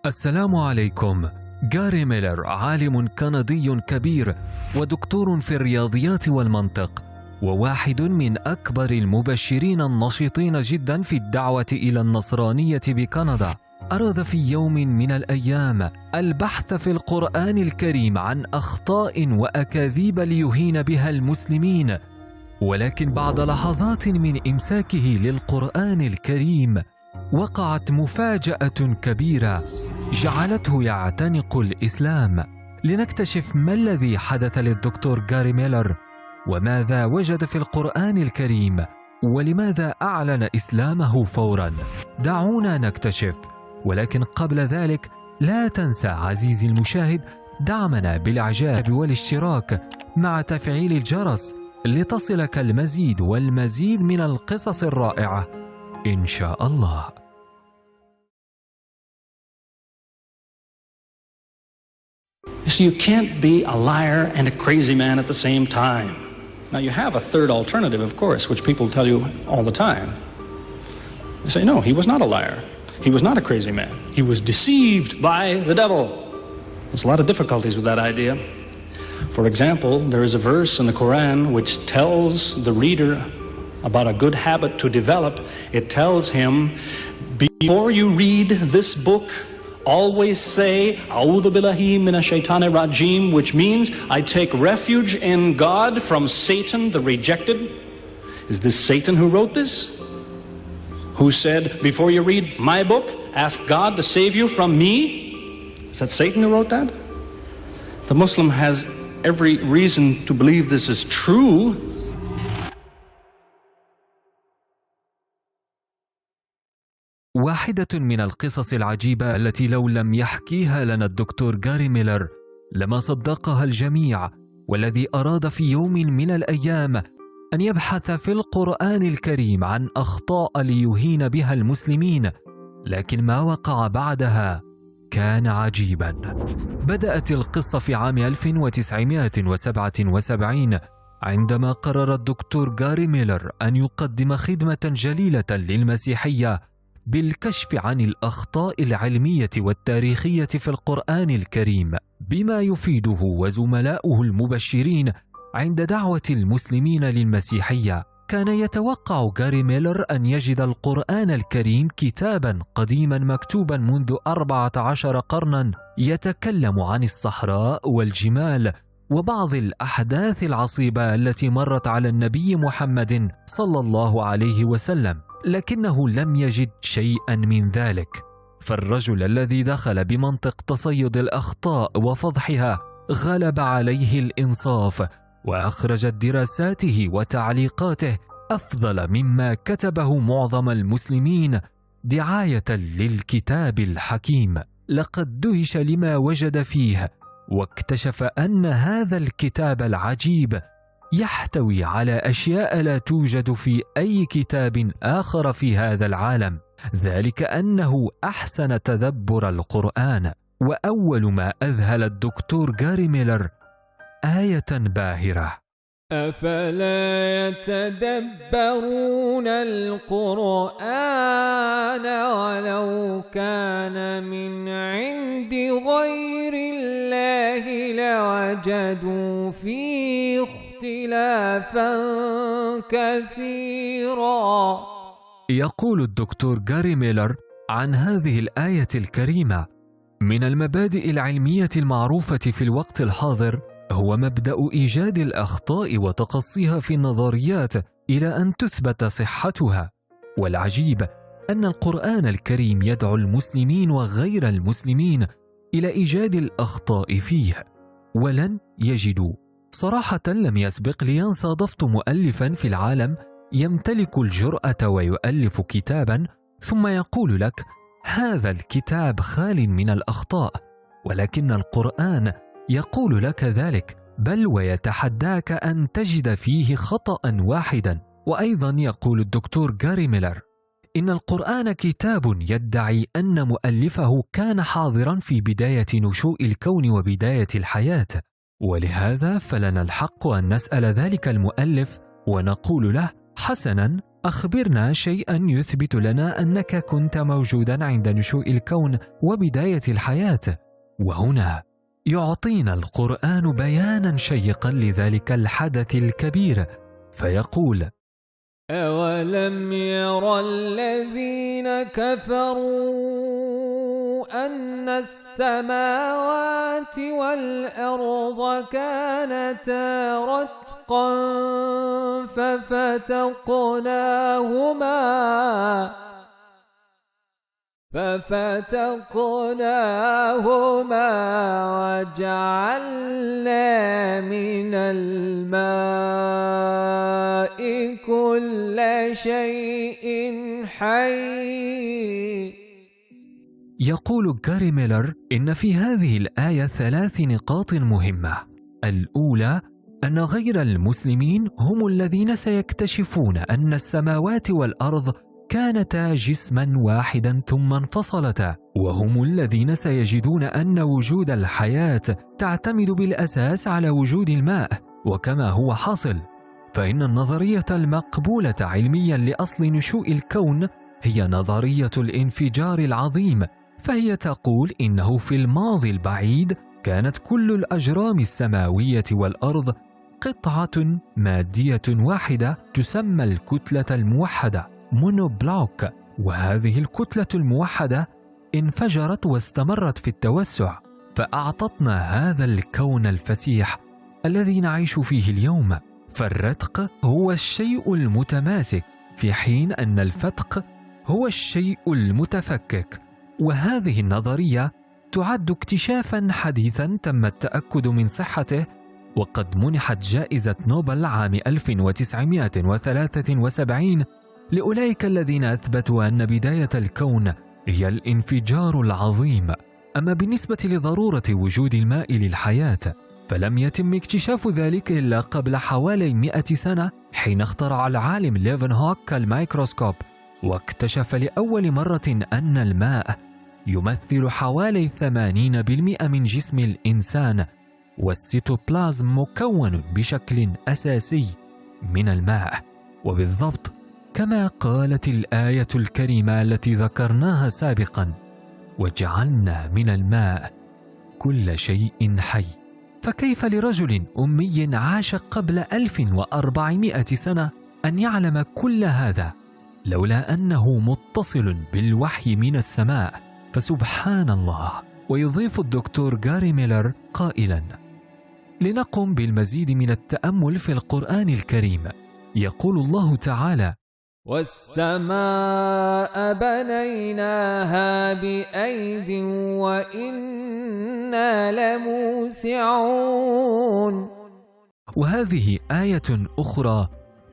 السلام عليكم. جاري ميلر عالم كندي كبير ودكتور في الرياضيات والمنطق، وواحد من أكبر المبشرين النشيطين جدا في الدعوة إلى النصرانية بكندا. أراد في يوم من الأيام البحث في القرآن الكريم عن أخطاء وأكاذيب ليهين بها المسلمين، ولكن بعد لحظات من إمساكه للقرآن الكريم وقعت مفاجأة كبيرة جعلته يعتنق الإسلام. لنكتشف ما الذي حدث للدكتور جاري ميلر، وماذا وجد في القرآن الكريم، ولماذا أعلن إسلامه فوراً. دعونا نكتشف، ولكن قبل ذلك لا تنسى عزيزي المشاهد دعمنا بالإعجاب والاشتراك مع تفعيل الجرس لتصلك المزيد والمزيد من القصص الرائعة إن شاء الله. So you can't be a liar and a crazy man at the same time. Now you have a third alternative, of course, which people tell you all the time. They say, no, he was not a liar. He was not a crazy man. He was deceived by the devil. There's a lot of difficulties with that idea. For example, there is a verse in the Quran which tells the reader about a good habit to develop. It tells him, before you read this book, always say, A'udhu billahi minash shaitanir rajim, which means, I take refuge in God from Satan the rejected. Is this Satan who wrote this? Who said, before you read my book, ask God to save you from me? Is that Satan who wrote that? The Muslim has every reason to believe this is true. واحدة من القصص العجيبة التي لو لم يحكيها لنا الدكتور جاري ميلر لما صدقها الجميع، والذي أراد في يوم من الأيام أن يبحث في القرآن الكريم عن أخطاء ليهين بها المسلمين، لكن ما وقع بعدها كان عجيبا. بدأت القصة في عام 1977 عندما قرر الدكتور جاري ميلر أن يقدم خدمة جليلة للمسيحية بالكشف عن الأخطاء العلمية والتاريخية في القرآن الكريم، بما يفيده وزملاؤه المبشرين عند دعوة المسلمين للمسيحية. كان يتوقع جاري ميلر أن يجد القرآن الكريم كتابا قديما مكتوبا منذ 14 قرنا يتكلم عن الصحراء والجمال وبعض الأحداث العصيبة التي مرت على النبي محمد صلى الله عليه وسلم، لكنه لم يجد شيئا من ذلك. فالرجل الذي دخل بمنطق تصيد الأخطاء وفضحها غلب عليه الإنصاف، وأخرجت دراساته وتعليقاته أفضل مما كتبه معظم المسلمين دعاية للكتاب الحكيم. لقد دهش لما وجد فيه، واكتشف أن هذا الكتاب العجيب يحتوي على أشياء لا توجد في أي كتاب آخر في هذا العالم، ذلك أنه أحسن تدبر القرآن. وأول ما أذهل الدكتور جاري ميلر آية باهرة: أفلا يتدبرون القرآن ولو كان من عند غير الله لوجدوا فيه اختلافا كثيرا. يقول الدكتور جاري ميلر عن هذه الآية الكريمة: من المبادئ العلمية المعروفة في الوقت الحاضر هو مبدأ إيجاد الأخطاء وتقصيها في النظريات إلى أن تثبت صحتها. والعجيب أن القرآن الكريم يدعو المسلمين وغير المسلمين إلى إيجاد الأخطاء فيه، ولن يجدوا. صراحة لم يسبق لي أن صادفت مؤلفا في العالم يمتلك الجرأة ويؤلف كتابا ثم يقول لك هذا الكتاب خال من الأخطاء، ولكن القرآن يقول لك ذلك، بل ويتحداك أن تجد فيه خطأ واحدا. وأيضا يقول الدكتور جاري ميلر إن القرآن كتاب يدعي أن مؤلفه كان حاضرا في بداية نشوء الكون وبداية الحياة، ولهذا فلنا الحق أن نسأل ذلك المؤلف ونقول له: حسنا، أخبرنا شيئا يثبت لنا أنك كنت موجودا عند نشوء الكون وبداية الحياة. وهنا يعطينا القرآن بيانا شيقا لذلك الحدث الكبير، فيقول: أولم ير الذين كفروا أن السماوات والأرض كانتا رتقا ففتقناهما وجعلنا من الماء كل شيء حي. يقول غاري ميلر إن في هذه الآية 3 نقاط مهمة. الأولى أن غير المسلمين هم الذين سيكتشفون أن السماوات والأرض كانتا جسما واحدا ثم انفصلتا، وهم الذين سيجدون أن وجود الحياة تعتمد بالأساس على وجود الماء، وكما هو حاصل فإن النظرية المقبولة علميا لأصل نشوء الكون هي نظرية الانفجار العظيم، فهي تقول إنه في الماضي البعيد كانت كل الأجرام السماوية والأرض قطعة مادية واحدة تسمى الكتلة الموحدة مونوبلوك، وهذه الكتلة الموحدة انفجرت واستمرت في التوسع فأعطتنا هذا الكون الفسيح الذي نعيش فيه اليوم. فالرتق هو الشيء المتماسك في حين أن الفتق هو الشيء المتفكك، وهذه النظرية تعد اكتشافا حديثا تم التأكد من صحته، وقد منحت جائزة نوبل عام 1973 لأولئك الذين أثبتوا أن بداية الكون هي الانفجار العظيم. أما بالنسبة لضرورة وجود الماء للحياة فلم يتم اكتشاف ذلك إلا قبل حوالي 100 سنة، حين اخترع العالم ليفنهوك الميكروسكوب واكتشف لأول مرة أن الماء يمثل حوالي 80% من جسم الإنسان، والسيتوبلازم مكون بشكل أساسي من الماء، وبالضبط كما قالت الآية الكريمة التي ذكرناها سابقا: وجعلنا من الماء كل شيء حي. فكيف لرجل أمي عاش قبل 1400 سنة أن يعلم كل هذا لولا أنه متصل بالوحي من السماء؟ فسبحان الله. ويضيف الدكتور غاري ميلر قائلا: لنقم بالمزيد من التأمل في القرآن الكريم. يقول الله تعالى: والسماء بنيناها بأيد وإنا لموسعون. وهذه آية أخرى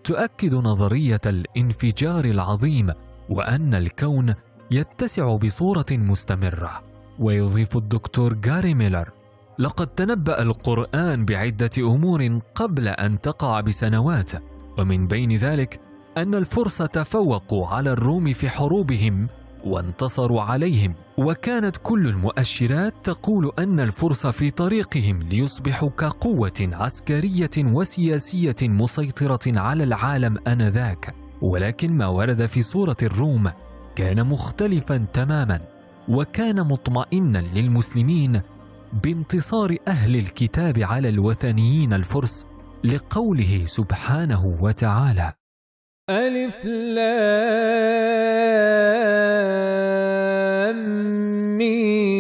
تؤكد نظرية الانفجار العظيم وأن الكون يتسع بصورة مستمرة. ويضيف الدكتور غاري ميلر: لقد تنبأ القرآن بعدة أمور قبل أن تقع بسنوات، ومن بين ذلك أن الفرس تفوقوا على الروم في حروبهم وانتصروا عليهم، وكانت كل المؤشرات تقول أن الفرس في طريقهم ليصبحوا كقوة عسكرية وسياسية مسيطرة على العالم آنذاك. ولكن ما ورد في سورة الروم كان مختلفا تماما، وكان مطمئنا للمسلمين بانتصار أهل الكتاب على الوثنيين الفرس، لقوله سبحانه وتعالى: ألف لام ميم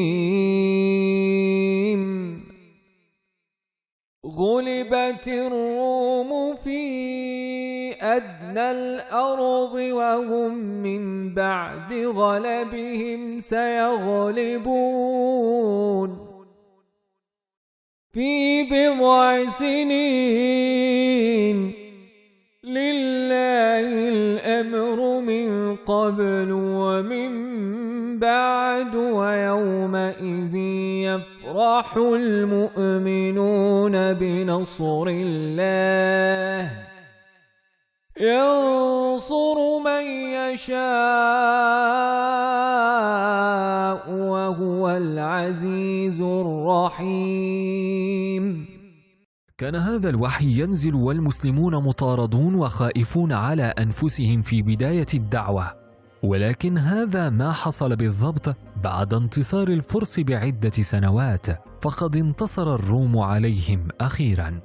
غلبت الروم في أدنى الأرض وهم من بعد غلبهم سيغلبون في بضع سنين لله الأمر من قبل ومن بعد ويومئذ يفرح المؤمنون بنصر الله ينصر من يشاء وهو العزيز الرحيم. كان هذا الوحي ينزل والمسلمون مطاردون وخائفون على أنفسهم في بداية الدعوة، ولكن هذا ما حصل بالضبط بعد انتصار الفرس بعدة سنوات، فقد انتصر الروم عليهم أخيرا.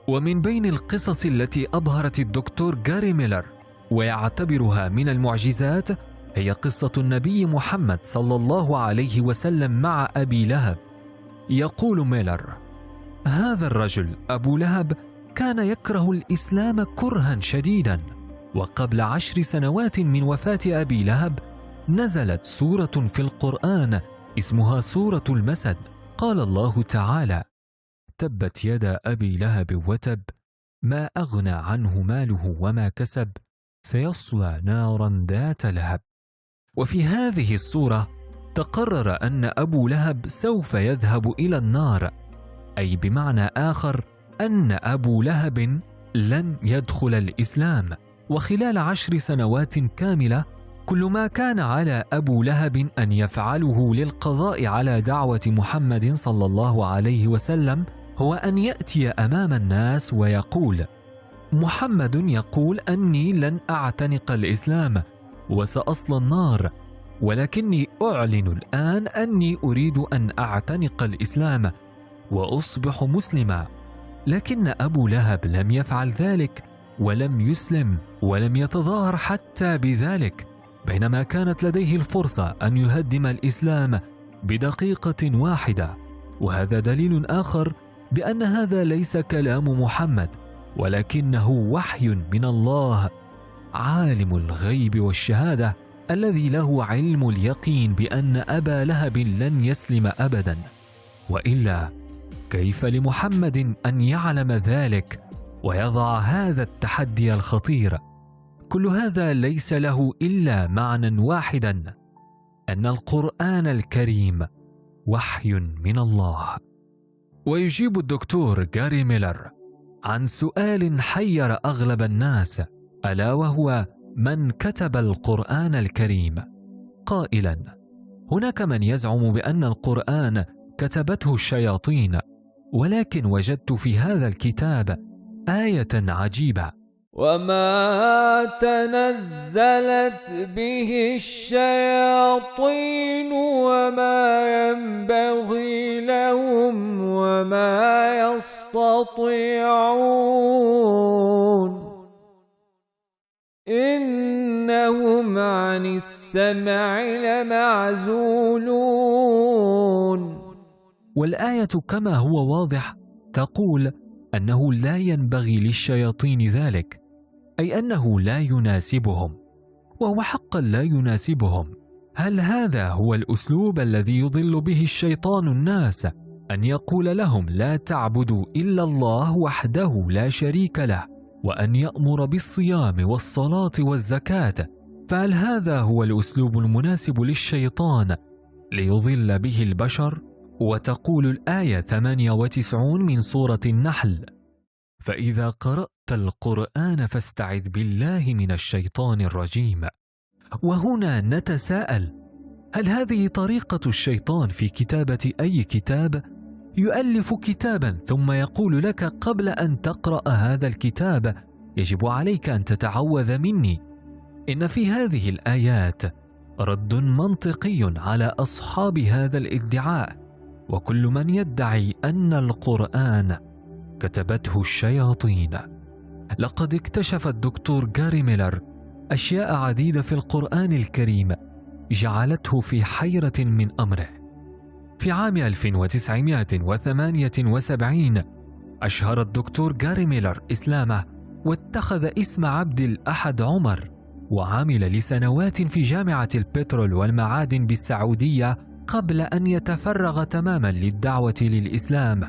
ومن بين القصص التي أبهرت الدكتور غاري ميلر ويعتبرها من المعجزات هي قصة النبي محمد صلى الله عليه وسلم مع أبي لهب. يقول ميلر: هذا الرجل أبو لهب كان يكره الإسلام كرها شديدا، وقبل 10 سنوات من وفاة أبي لهب نزلت سورة في القرآن اسمها سورة المسد. قال الله تعالى: تبت يدا أبي لهب وتب ما أغنى عنه ماله وما كسب سيصلى نارا ذات لهب. وفي هذه السورة تقرر أن أبو لهب سوف يذهب إلى النار، أي بمعنى آخر أن أبو لهب لن يدخل الإسلام. وخلال 10 سنوات كاملة كل ما كان على أبو لهب أن يفعله للقضاء على دعوة محمد صلى الله عليه وسلم هو أن يأتي أمام الناس ويقول: محمد يقول أني لن أعتنق الإسلام وسأصل النار، ولكني أعلن الآن أني أريد أن أعتنق الإسلام وأصبح مسلما. لكن أبو لهب لم يفعل ذلك ولم يسلم ولم يتظاهر حتى بذلك، بينما كانت لديه الفرصة أن يهدم الإسلام بدقيقة واحدة. وهذا دليل آخر بأن هذا ليس كلام محمد، ولكنه وحي من الله، عالم الغيب والشهادة الذي له علم اليقين بأن أبا لهب لن يسلم أبدا. وإلا كيف لمحمد أن يعلم ذلك ويضع هذا التحدي الخطير؟ كل هذا ليس له إلا معنى واحدا: أن القرآن الكريم وحي من الله. ويجيب الدكتور غاري ميلر عن سؤال حير أغلب الناس، ألا وهو: من كتب القرآن الكريم؟ قائلا: هناك من يزعم بأن القرآن كتبته الشياطين، ولكن وجدت في هذا الكتاب آية عجيبة: وما تنزلت به الشياطين وما ينبغي لهم وما يستطيعون إنهم عن السمع لمعزولون. والآية كما هو واضح تقول أنه لا ينبغي للشياطين ذلك، أي أنه لا يناسبهم، وهو حقا لا يناسبهم. هل هذا هو الأسلوب الذي يضل به الشيطان الناس؟ أن يقول لهم لا تعبدوا إلا الله وحده لا شريك له، وأن يأمر بالصيام والصلاة والزكاة. فهل هذا هو الأسلوب المناسب للشيطان ليضل به البشر؟ وتقول الآية 98 من سورة النحل: فإذا قرأت القرآن فاستعذ بالله من الشيطان الرجيم. وهنا نتساءل: هل هذه طريقة الشيطان في كتابة أي كتاب؟ يؤلف كتابا ثم يقول لك قبل أن تقرأ هذا الكتاب يجب عليك أن تتعوذ مني. إن في هذه الآيات رد منطقي على أصحاب هذا الادعاء، وكل من يدعي أن القرآن كتبته الشياطين. لقد اكتشف الدكتور غاري ميلر أشياء عديدة في القرآن الكريم جعلته في حيرة من أمره. في عام 1978 أشهر الدكتور غاري ميلر إسلامه واتخذ اسم عبد الأحد عمر، وعمل لسنوات في جامعة البترول والمعادن بالسعودية قبل أن يتفرغ تماما للدعوة للإسلام،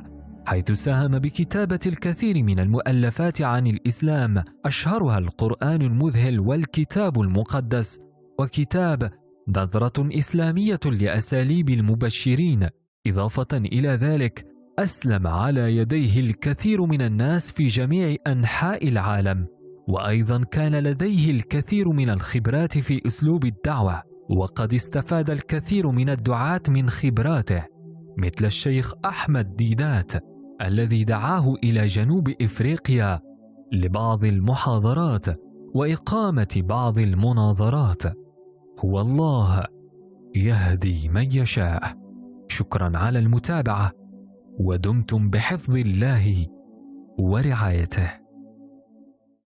حيث ساهم بكتابة الكثير من المؤلفات عن الإسلام، أشهرها القرآن المذهل والكتاب المقدس، وكتاب نظرة إسلامية لأساليب المبشرين. إضافة إلى ذلك أسلم على يديه الكثير من الناس في جميع أنحاء العالم، وأيضا كان لديه الكثير من الخبرات في أسلوب الدعوة، وقد استفاد الكثير من الدعاة من خبراته مثل الشيخ أحمد ديدات الذي دعاه إلى جنوب إفريقيا لبعض المحاضرات وإقامة بعض المناظرات. هو الله يهدي من يشاء. شكرا على المتابعة، ودمتم بحفظ الله ورعايته.